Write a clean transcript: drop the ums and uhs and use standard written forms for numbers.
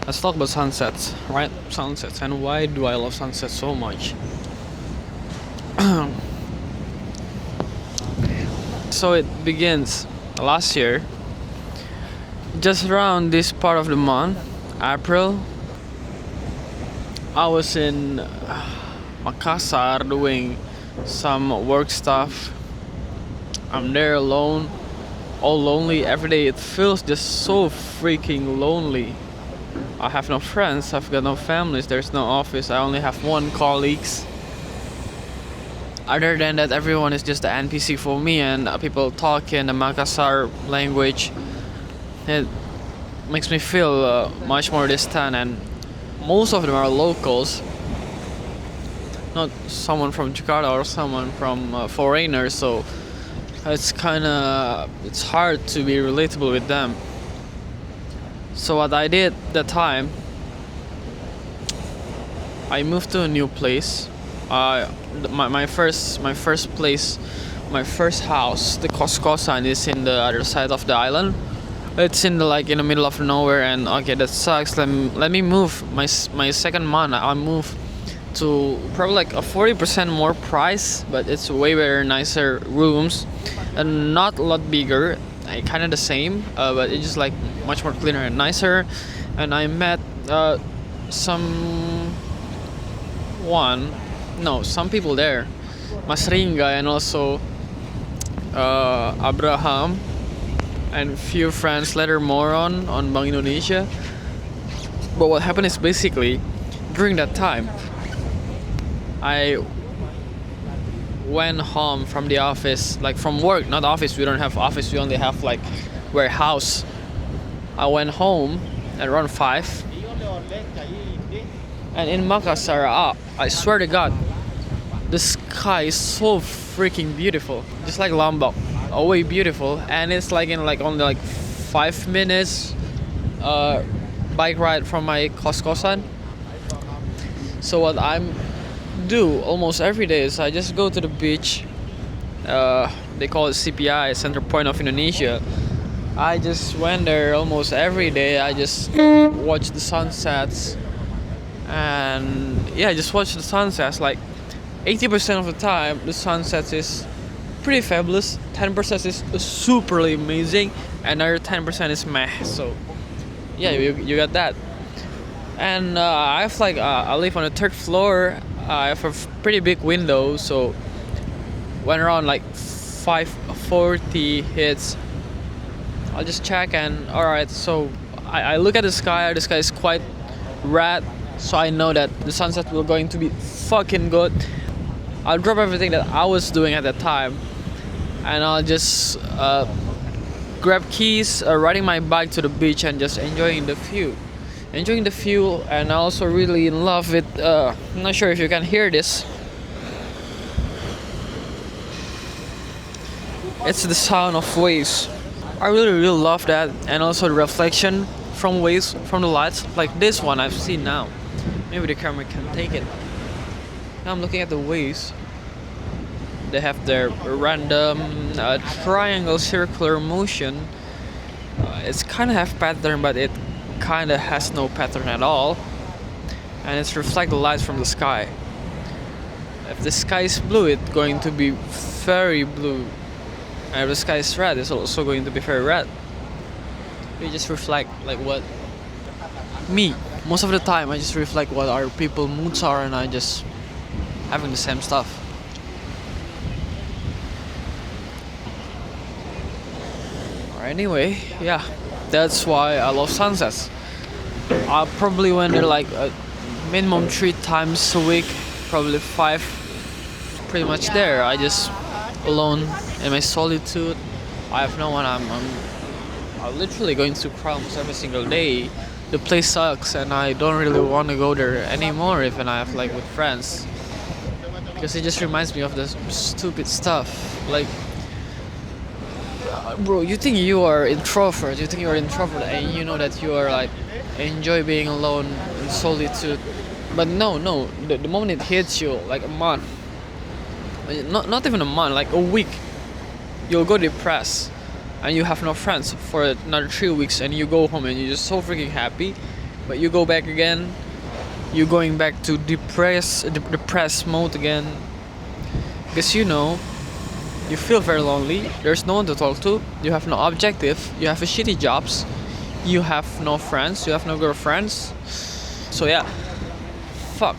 Let's talk about sunsets, right? Sunsets, and why do I love sunsets so much? So it begins last year, just around this part of the month, April. I was in Makassar doing some work stuff. I'm there alone, all lonely every day. It feels just so freaking lonely. I have no friends, I've got no families, there's no office, I only have one colleagues. Other than that, everyone is just an NPC for me, and people talk in the Makassar language. It makes me feel much more distant, and most of them are locals, not someone from Jakarta or someone from foreigners. So it's hard to be relatable with them. So what I did that time, I moved to a new place. My first place, my first house, the kos-kosan, is in the other side of the island. It's in the middle of nowhere, and okay, that sucks. Let me move. My second month, I moved to probably like a 40% more price, but it's way better, nicer rooms, and not a lot bigger. Kind of the same, but it's just like much more cleaner and nicer. And I met some one, no, some people there, Mas Ringa, and also Abraham, and few friends later more on Bank Indonesia. But what happened is basically during that time, I went home from the office, like from work, not office. We don't have office. We only have like warehouse. I went home at around 5, and in Makassar, I swear to God, the sky is so freaking beautiful, just like Lombok, way beautiful, and it's like in like only like 5 minutes bike ride from my kos-kosan. So what I'm do almost every day is I just go to the beach. They call it CPI, Center Point of Indonesia. I just went there almost every day. I just watch the sunsets, and yeah, I just watch the sunsets. Like 80% of the time, the sunsets is pretty fabulous. 10% is superly amazing, and another 10% is meh. So yeah, you got that. And I live on the third floor. I have a pretty big window, so when around like 5:40 hits, I'll just check, and alright, so I look at the sky. The sky is quite red, so I know that the sunset will going to be fucking good. I'll drop everything that I was doing at that time, and I'll just grab keys, riding my bike to the beach, and just enjoying the view. And I also really in love with I'm not sure if you can hear this. It's the sound of waves. I really love that, and also the reflection from waves, from the lights, like this one I've seen now. Maybe the camera can take it. Now I'm looking at the waves. They have their random triangle circular motion. It's kind of have pattern, but it kind of has no pattern at all, and it's reflect the light from the sky. If the sky is blue, it's going to be very blue, and if the sky is red, it's also going to be very red. You just reflect like what me most of the time. I just reflect what our people moods are, and I just having the same stuff. Anyway, yeah, that's why I love sunsets. I probably went there like a minimum 3 times a week, probably 5. Pretty much there. I just alone in my solitude. I have no one. I'm literally going to cry almost every single day. The place sucks, and I don't really want to go there anymore, even I have like with friends, because it just reminds me of the stupid stuff. Like, bro, you think you are introvert, and you know that you are like enjoy being alone in solitude, but no, the moment it hits you, like a month, not even a month, like a week, you'll go depressed, and you have no friends for another 3 weeks, and you go home and you're just so freaking happy, but you go back again, you're going back to depressed mode again, because you feel very lonely. There's no one to talk to. You have no objective. You have a shitty jobs. You have no friends. You have no girlfriends. So yeah, fuck.